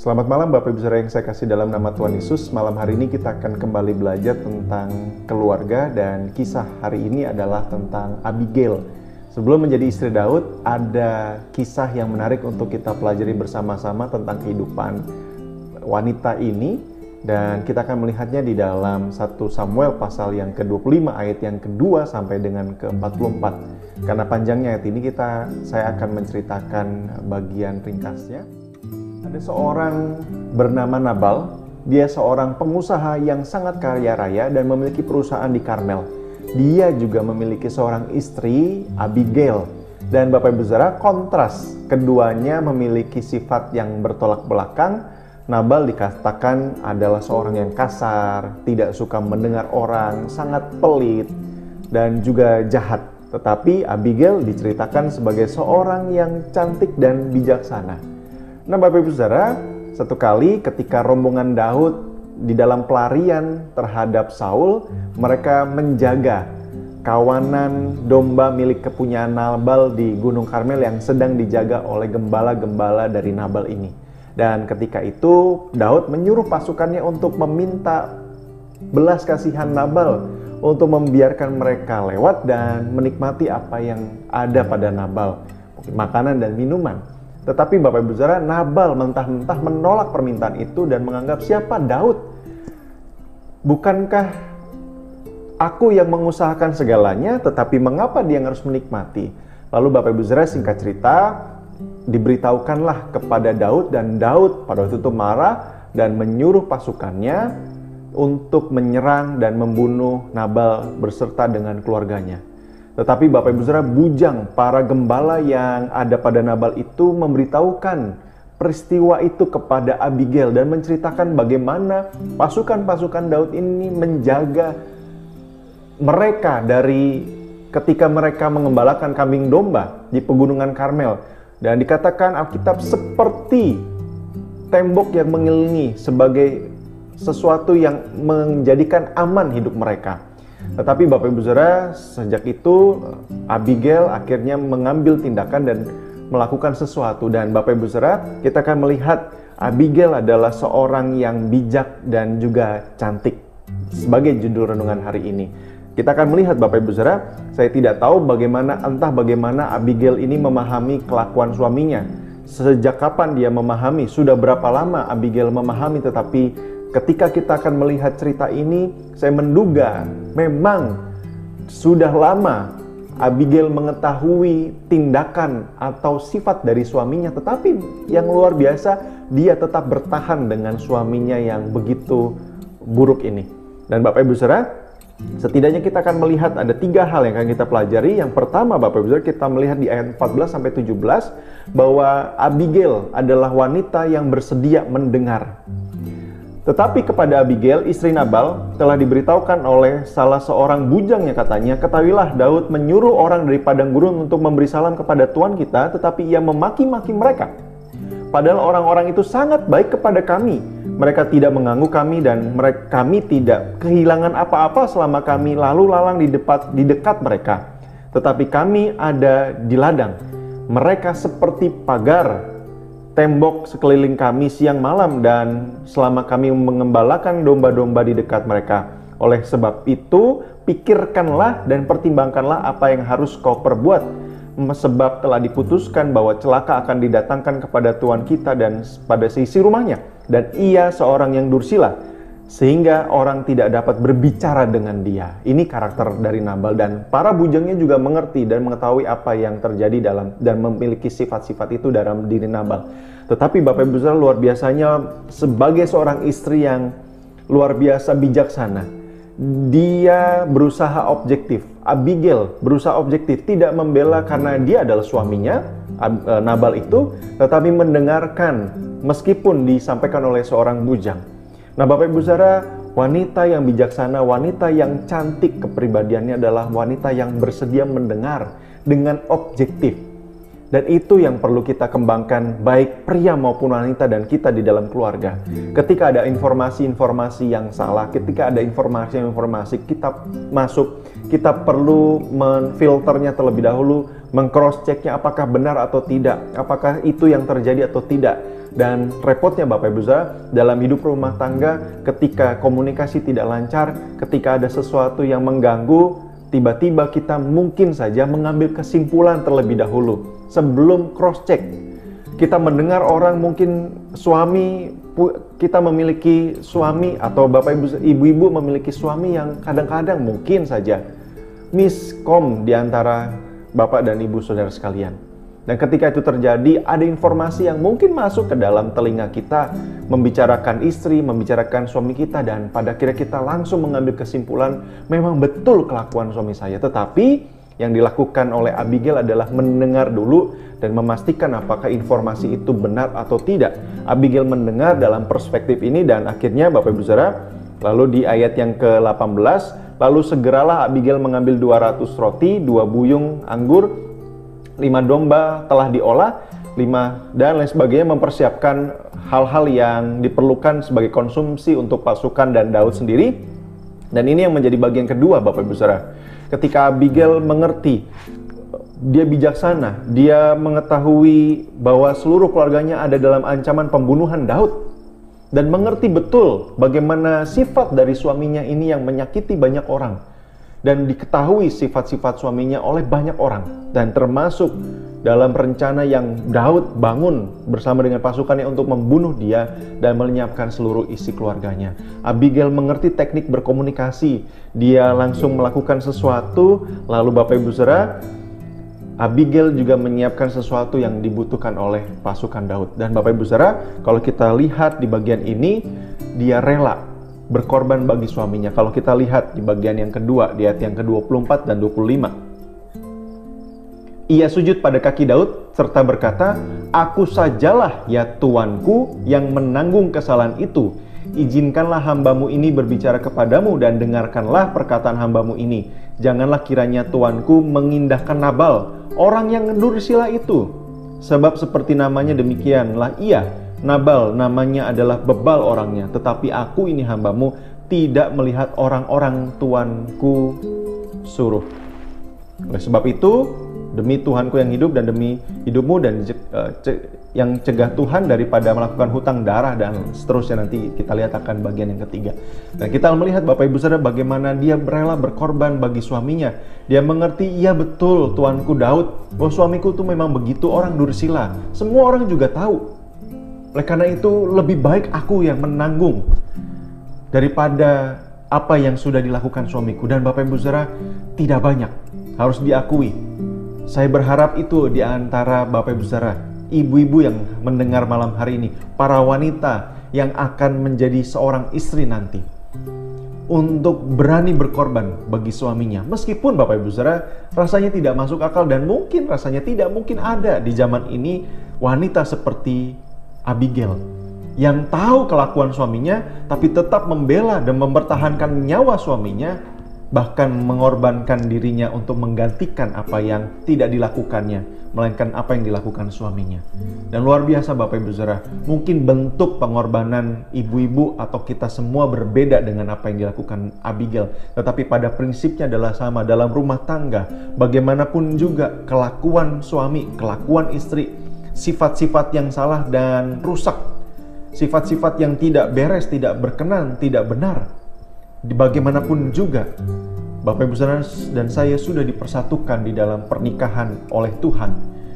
Selamat malam Bapak Ibu Saudara yang saya kasih dalam nama Tuhan Yesus. Malam hari ini kita akan kembali belajar tentang keluarga dan kisah hari ini adalah tentang Abigail. Sebelum menjadi istri Daud, ada kisah yang menarik untuk kita pelajari bersama-sama tentang kehidupan wanita ini. Dan kita akan melihatnya di dalam 1 Samuel pasal yang ke-25 ayat yang kedua sampai dengan ke-44. Karena panjangnya ayat ini saya akan menceritakan bagian ringkasnya. Ada seorang bernama Nabal. Dia seorang pengusaha yang sangat kaya raya dan memiliki perusahaan di Karmel. Dia juga memiliki seorang istri, Abigail. Dan Bapak Ibu Saudara, kontras. Keduanya memiliki sifat yang bertolak belakang. Nabal dikatakan adalah seorang yang kasar, tidak suka mendengar orang, sangat pelit, dan juga jahat. Tetapi Abigail diceritakan sebagai seorang yang cantik dan bijaksana. Nah Bapak Ibu Saudara, satu kali ketika rombongan Daud di dalam pelarian terhadap Saul, mereka menjaga kawanan domba milik kepunyaan Nabal di Gunung Karmel yang sedang dijaga oleh gembala-gembala dari Nabal ini. Dan ketika itu Daud menyuruh pasukannya untuk meminta belas kasihan Nabal untuk membiarkan mereka lewat dan menikmati apa yang ada pada Nabal, makanan dan minuman. Tetapi Bapak Ibu Saudara, Nabal mentah-mentah menolak permintaan itu dan menganggap siapa Daud? Bukankah aku yang mengusahakan segalanya, tetapi mengapa dia harus menikmati? Lalu Bapak Ibu Saudara, singkat cerita, diberitahukanlah kepada Daud, dan Daud pada waktu itu marah dan menyuruh pasukannya untuk menyerang dan membunuh Nabal beserta dengan keluarganya. Tetapi Bapak Ibu Saudara, bujang para gembala yang ada pada Nabal itu memberitahukan peristiwa itu kepada Abigail dan menceritakan bagaimana pasukan-pasukan Daud ini menjaga mereka dari ketika mereka mengembalakan kambing domba di pegunungan Karmel. Dan dikatakan Alkitab seperti tembok yang mengelilingi sebagai sesuatu yang menjadikan aman hidup mereka. Tetapi Bapak Ibu Saudara, sejak itu Abigail akhirnya mengambil tindakan dan melakukan sesuatu. Dan Bapak Ibu Saudara, kita akan melihat Abigail adalah seorang yang bijak dan juga cantik sebagai judul renungan hari ini. Kita akan melihat Bapak Ibu Saudara, saya tidak tahu entah bagaimana Abigail ini memahami kelakuan suaminya. Sejak kapan dia memahami, sudah berapa lama Abigail memahami, tetapi ketika kita akan melihat cerita ini, saya menduga memang sudah lama Abigail mengetahui tindakan atau sifat dari suaminya, tetapi yang luar biasa, dia tetap bertahan dengan suaminya yang begitu buruk ini. Dan Bapak Ibu Saudara, setidaknya kita akan melihat ada 3 hal yang akan kita pelajari. Yang pertama Bapak Ibu Saudara, kita melihat di ayat 14-17 bahwa Abigail adalah wanita yang bersedia mendengar. Tetapi kepada Abigail, istri Nabal, telah diberitahukan oleh salah seorang bujangnya katanya, ketahuilah Daud menyuruh orang dari padang gurun untuk memberi salam kepada Tuan kita, tetapi ia memaki-maki mereka. Padahal orang-orang itu sangat baik kepada kami. Mereka tidak mengganggu kami dan kami tidak kehilangan apa-apa selama kami lalu lalang di dekat mereka. Tetapi kami ada di ladang. Mereka seperti pagar tembok sekeliling kami siang malam dan selama kami mengembalakan domba-domba di dekat mereka. Oleh sebab itu, pikirkanlah dan pertimbangkanlah apa yang harus kau perbuat. Sebab telah diputuskan bahwa celaka akan didatangkan kepada Tuan kita dan pada seisi rumahnya. Dan ia seorang yang dursila, sehingga orang tidak dapat berbicara dengan dia. Ini karakter dari Nabal, dan para bujangnya juga mengerti dan mengetahui apa yang terjadi dan memiliki sifat-sifat itu dalam diri Nabal. Tetapi Bapak Ibu Saudara, luar biasanya sebagai seorang istri yang luar biasa bijaksana, dia berusaha objektif. Abigail berusaha objektif, tidak membela karena dia adalah suaminya, Nabal itu, tetapi mendengarkan meskipun disampaikan oleh seorang bujang. Nah Bapak Ibu Saudara, wanita yang bijaksana, wanita yang cantik kepribadiannya adalah wanita yang bersedia mendengar dengan objektif. Dan itu yang perlu kita kembangkan, baik pria maupun wanita dan kita di dalam keluarga. Ketika ada informasi-informasi yang salah, ketika ada informasi kita masuk, kita perlu menfilternya terlebih dahulu, meng-cross-checknya apakah benar atau tidak, apakah itu yang terjadi atau tidak. Dan repotnya Bapak Ibu Saudara, dalam hidup rumah tangga, ketika komunikasi tidak lancar, ketika ada sesuatu yang mengganggu, tiba-tiba kita mungkin saja mengambil kesimpulan terlebih dahulu sebelum cross-check. Kita mendengar orang, mungkin suami, kita memiliki suami, atau Bapak Ibu memiliki suami yang kadang-kadang mungkin saja miskom di antara Bapak dan Ibu Saudara sekalian. Dan ketika itu terjadi, ada informasi yang mungkin masuk ke dalam telinga kita, membicarakan istri, membicarakan suami kita, dan pada akhirnya kita langsung mengambil kesimpulan, memang betul kelakuan suami saya. Tetapi yang dilakukan oleh Abigail adalah mendengar dulu dan memastikan apakah informasi itu benar atau tidak. Abigail mendengar dalam perspektif ini, dan akhirnya Bapak Ibu Saudara, lalu di ayat yang ke-18, lalu segeralah Abigail mengambil 200 roti, 2 buyung anggur, 5 domba telah diolah, 5 dan lain sebagainya, mempersiapkan hal-hal yang diperlukan sebagai konsumsi untuk pasukan dan Daud sendiri. Dan ini yang menjadi bagian kedua Bapak Ibu Saudara. Ketika Abigail mengerti, dia bijaksana, dia mengetahui bahwa seluruh keluarganya ada dalam ancaman pembunuhan Daud, dan mengerti betul bagaimana sifat dari suaminya ini yang menyakiti banyak orang, dan diketahui sifat-sifat suaminya oleh banyak orang, dan termasuk dalam rencana yang Daud bangun bersama dengan pasukannya untuk membunuh dia dan melenyapkan seluruh isi keluarganya. Abigail mengerti teknik berkomunikasi, dia langsung melakukan sesuatu. Lalu Bapak Ibu Saudara, Abigail juga menyiapkan sesuatu yang dibutuhkan oleh pasukan Daud. Dan Bapak Ibu Saudara, kalau kita lihat di bagian ini, dia rela berkorban bagi suaminya. Kalau kita lihat di bagian yang kedua, di ayat yang ke-24 dan 25. Ia sujud pada kaki Daud serta berkata, "Aku sajalah ya Tuanku yang menanggung kesalahan itu. Izinkanlah hambamu ini berbicara kepadamu dan dengarkanlah perkataan hambamu ini. Janganlah kiranya Tuanku mengindahkan Nabal, orang yang dursila itu. Sebab seperti namanya demikianlah ia. Nabal namanya adalah bebal orangnya, tetapi aku ini hambamu tidak melihat orang-orang Tuanku suruh. Oleh sebab itu, demi Tuhanku yang hidup dan demi hidupmu dan yang cegah Tuhan daripada melakukan hutang darah," dan seterusnya. Nanti kita lihat akan bagian yang ketiga. Dan kita melihat Bapak Ibu Saudara bagaimana dia rela berkorban bagi suaminya. Dia mengerti, iya betul Tuanku Daud, bahwa suamiku itu memang begitu orang dursila. Semua orang juga tahu. Oleh karena itu lebih baik aku yang menanggung daripada apa yang sudah dilakukan suamiku. Dan Bapak Ibu Saudara, tidak banyak, harus diakui. Saya berharap itu di antara Bapak Ibu Saudara, ibu-ibu yang mendengar malam hari ini, para wanita yang akan menjadi seorang istri nanti, untuk berani berkorban bagi suaminya. Meskipun Bapak Ibu Saudara rasanya tidak masuk akal, dan mungkin rasanya tidak mungkin ada di zaman ini wanita seperti Abigail yang tahu kelakuan suaminya tapi tetap membela dan mempertahankan nyawa suaminya, bahkan mengorbankan dirinya untuk menggantikan apa yang tidak dilakukannya, melainkan apa yang dilakukan suaminya. Dan luar biasa Bapak Ibu Saudara, mungkin bentuk pengorbanan ibu-ibu atau kita semua berbeda dengan apa yang dilakukan Abigail, tetapi pada prinsipnya adalah sama. Dalam rumah tangga, bagaimanapun juga kelakuan suami, kelakuan istri, sifat-sifat yang salah dan rusak, sifat-sifat yang tidak beres, tidak berkenan, tidak benar, bagaimanapun juga Bapak Ibu Saudara dan saya sudah dipersatukan di dalam pernikahan oleh Tuhan.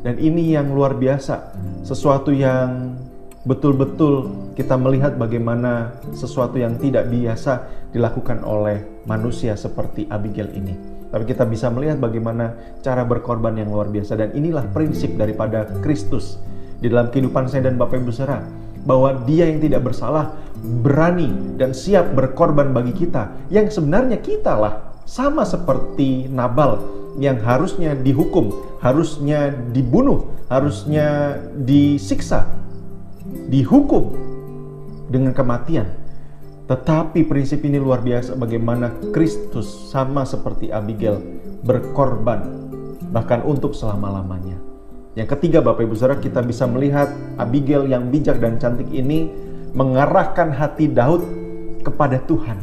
Dan ini yang luar biasa, sesuatu yang betul-betul kita melihat bagaimana sesuatu yang tidak biasa dilakukan oleh manusia seperti Abigail ini. Tapi kita bisa melihat bagaimana cara berkorban yang luar biasa. Dan inilah prinsip daripada Kristus di dalam kehidupan saya dan Bapak Ibu Saudara, bahwa dia yang tidak bersalah berani dan siap berkorban bagi kita, yang sebenarnya kita lah sama seperti Nabal yang harusnya dihukum, harusnya dibunuh, harusnya disiksa, dihukum dengan kematian. Tetapi prinsip ini luar biasa, bagaimana Kristus sama seperti Abigail berkorban bahkan untuk selama-lamanya. Yang ketiga Bapak Ibu Saudara, kita bisa melihat Abigail yang bijak dan cantik ini mengarahkan hati Daud kepada Tuhan.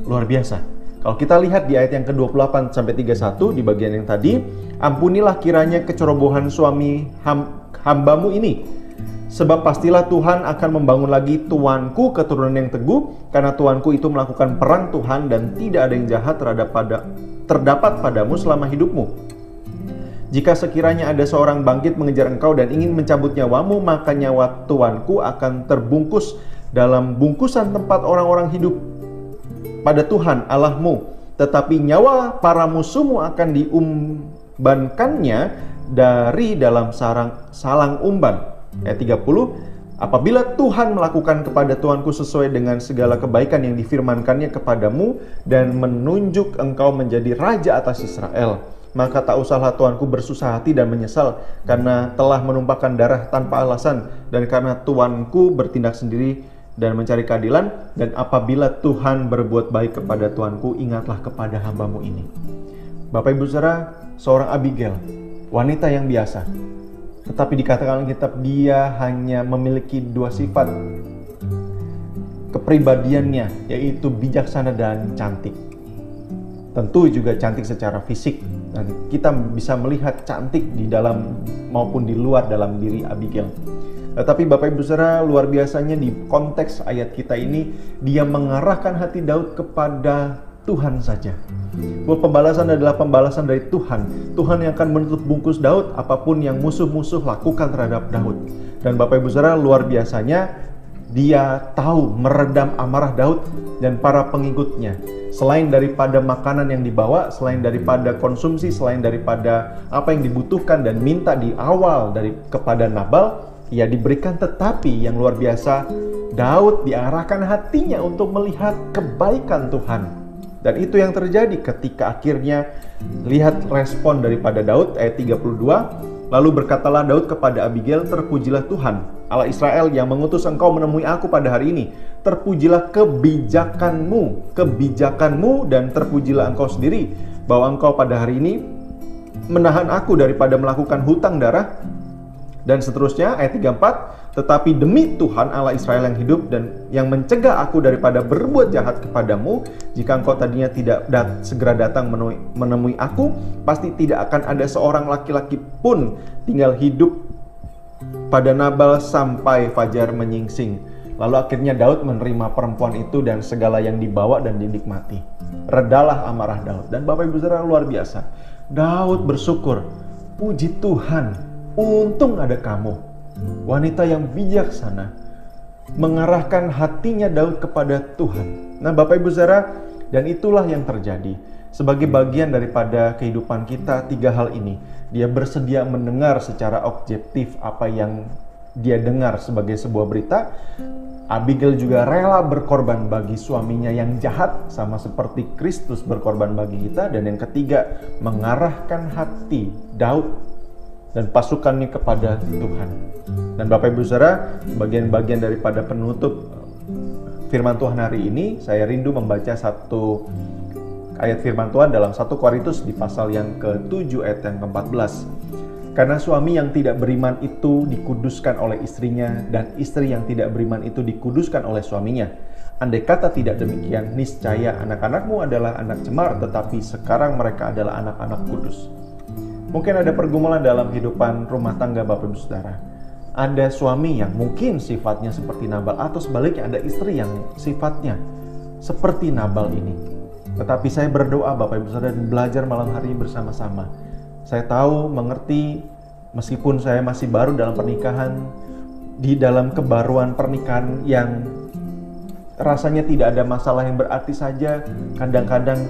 Luar biasa. Kalau kita lihat di ayat yang ke-28 sampai 31 di bagian yang tadi, ampunilah kiranya kecerobohan suami hambamu ini, sebab pastilah Tuhan akan membangun lagi tuanku keturunan yang teguh, karena tuanku itu melakukan perang Tuhan dan tidak ada yang jahat terdapat padamu selama hidupmu. Jika sekiranya ada seorang bangkit mengejar engkau dan ingin mencabut nyawamu, maka nyawa tuanku akan terbungkus dalam bungkusan tempat orang-orang hidup pada Tuhan Allahmu, tetapi nyawa para musuhmu akan diumbankannya dari dalam salang umban. Ayat 30, apabila Tuhan melakukan kepada tuanku sesuai dengan segala kebaikan yang difirmankannya kepadamu dan menunjuk engkau menjadi raja atas Israel, maka tak usahlah tuanku bersusah hati dan menyesal karena telah menumpahkan darah tanpa alasan, dan karena tuanku bertindak sendiri dan mencari keadilan. Dan apabila Tuhan berbuat baik kepada tuanku, ingatlah kepada hambamu ini. Bapak Ibu Saudara, seorang Abigail, wanita yang biasa, tetapi dikatakan kitab dia hanya memiliki dua sifat kepribadiannya, yaitu bijaksana dan cantik. Tentu juga cantik secara fisik. Dan kita bisa melihat cantik di dalam maupun di luar dalam diri Abigail. Tetapi Bapak Ibu Saudara, luar biasanya di konteks ayat kita ini, dia mengarahkan hati Daud kepada Tuhan saja. Bahwa pembalasan adalah pembalasan dari Tuhan. Tuhan yang akan menutup bungkus Daud apapun yang musuh-musuh lakukan terhadap Daud. Dan Bapak Ibu Saudara, luar biasanya dia tahu meredam amarah Daud dan para pengikutnya. Selain daripada makanan yang dibawa, selain daripada konsumsi, selain daripada apa yang dibutuhkan dan minta di awal kepada Nabal, ia diberikan. Tetapi yang luar biasa, Daud diarahkan hatinya untuk melihat kebaikan Tuhan. Dan itu yang terjadi ketika akhirnya lihat respon daripada Daud, ayat 32. Lalu berkatalah Daud kepada Abigail, terpujilah Tuhan, Allah Israel yang mengutus engkau menemui aku pada hari ini. Terpujilah kebijakanmu dan terpujilah engkau sendiri, bahwa engkau pada hari ini menahan aku daripada melakukan hutang darah. Dan seterusnya, ayat 34. Tetapi demi Tuhan Allah Israel yang hidup dan yang mencegah aku daripada berbuat jahat kepadamu, jika engkau tadinya tidak segera datang menemui aku, pasti tidak akan ada seorang laki-laki pun tinggal hidup pada Nabal sampai fajar menyingsing. Lalu akhirnya Daud menerima perempuan itu dan segala yang dibawa dan dinikmati. Redalah amarah Daud. Dan Bapak Ibu Saudara, luar biasa, Daud bersyukur, puji Tuhan, untung ada kamu, wanita yang bijaksana, mengarahkan hatinya Daud kepada Tuhan. Nah Bapak Ibu Saudara, dan itulah yang terjadi. Sebagai bagian daripada kehidupan kita, tiga hal ini. Dia bersedia mendengar secara objektif apa yang dia dengar sebagai sebuah berita. Abigail juga rela berkorban bagi suaminya yang jahat, sama seperti Kristus berkorban bagi kita. Dan yang ketiga, mengarahkan hati Daud dan pasukannya kepada Tuhan. Dan Bapak Ibu Saudara, bagian-bagian daripada penutup firman Tuhan hari ini, saya rindu membaca satu ayat firman Tuhan dalam 1 Korintus di pasal yang ke-7 ayat yang ke-14. Karena suami yang tidak beriman itu dikuduskan oleh istrinya, dan istri yang tidak beriman itu dikuduskan oleh suaminya. Andai kata tidak demikian, niscaya anak-anakmu adalah anak cemar, tetapi sekarang mereka adalah anak-anak kudus. Mungkin ada pergumulan dalam kehidupan rumah tangga Bapak Ibu Saudara. Ada suami yang mungkin sifatnya seperti Nabal, atau sebaliknya ada istri yang sifatnya seperti Nabal ini. Tetapi saya berdoa Bapak Ibu Saudara dan belajar malam hari ini bersama-sama. Saya tahu, mengerti, meskipun saya masih baru dalam pernikahan, di dalam kebaruan pernikahan yang rasanya tidak ada masalah yang berarti saja, kadang-kadang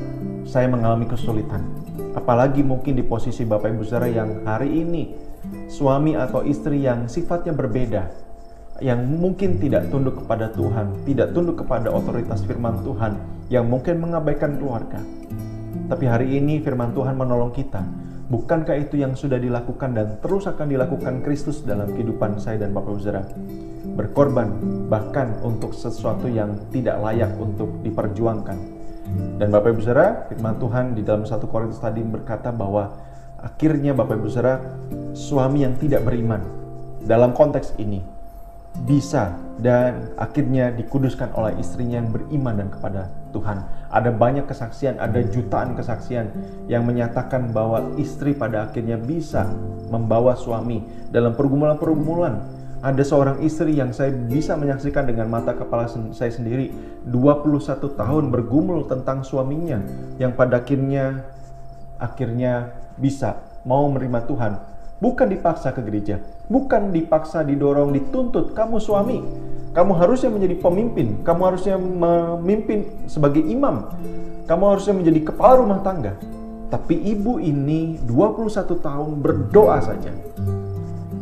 saya mengalami kesulitan. Apalagi mungkin di posisi Bapak Ibu Saudara yang hari ini suami atau istri yang sifatnya berbeda, yang mungkin tidak tunduk kepada Tuhan, tidak tunduk kepada otoritas firman Tuhan, yang mungkin mengabaikan keluarga. Tapi hari ini firman Tuhan menolong kita. Bukankah itu yang sudah dilakukan dan terus akan dilakukan Kristus dalam kehidupan saya dan Bapak Ibu Saudara? Berkorban bahkan untuk sesuatu yang tidak layak untuk diperjuangkan. Dan Bapak Ibu Saudara, firman Tuhan di dalam 1 Korintus tadi berkata bahwa akhirnya Bapak Ibu Saudara, suami yang tidak beriman dalam konteks ini bisa dan akhirnya dikuduskan oleh istrinya yang beriman dan kepada Tuhan. Ada banyak kesaksian, ada jutaan kesaksian yang menyatakan bahwa istri pada akhirnya bisa membawa suami dalam pergumulan-pergumulan. Ada seorang istri yang saya bisa menyaksikan dengan mata kepala saya sendiri, 21 tahun bergumul tentang suaminya yang pada akhirnya bisa mau menerima Tuhan. Bukan dipaksa ke gereja, bukan dipaksa, didorong, dituntut. Kamu suami, kamu harusnya menjadi pemimpin, kamu harusnya memimpin sebagai imam, kamu harusnya menjadi kepala rumah tangga. Tapi ibu ini 21 tahun berdoa saja,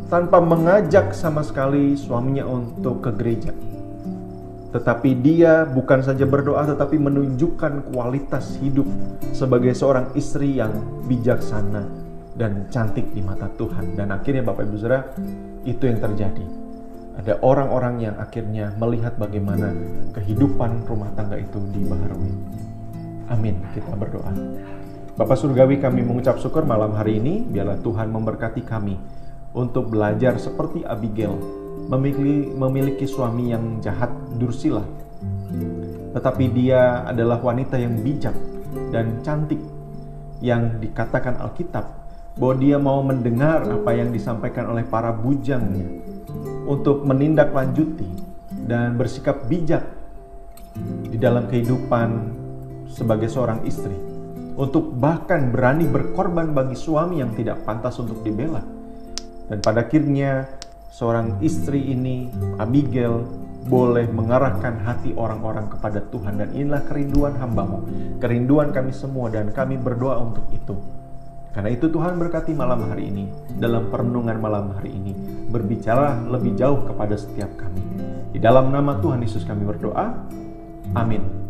tanpa mengajak sama sekali suaminya untuk ke gereja. Tetapi dia bukan saja berdoa, tetapi menunjukkan kualitas hidup sebagai seorang istri yang bijaksana dan cantik di mata Tuhan. Dan akhirnya Bapak Ibu Saudara, itu yang terjadi. Ada orang-orang yang akhirnya melihat bagaimana kehidupan rumah tangga itu dibaharui. Amin, kita berdoa. Bapak Surgawi, kami mengucap syukur malam hari ini. Biarlah Tuhan memberkati kami untuk belajar seperti Abigail, memiliki suami yang jahat, dursila, tetapi dia adalah wanita yang bijak dan cantik, yang dikatakan Alkitab bahwa dia mau mendengar apa yang disampaikan oleh para bujangnya untuk menindaklanjuti dan bersikap bijak di dalam kehidupan sebagai seorang istri, untuk bahkan berani berkorban bagi suami yang tidak pantas untuk dibela. Dan pada akhirnya seorang istri ini, Abigail, boleh mengarahkan hati orang-orang kepada Tuhan. Dan inilah kerinduan hamba-Mu, kerinduan kami semua, dan kami berdoa untuk itu. Karena itu Tuhan berkati malam hari ini, dalam perenungan malam hari ini, berbicara lebih jauh kepada setiap kami. Di dalam nama Tuhan Yesus kami berdoa, amin.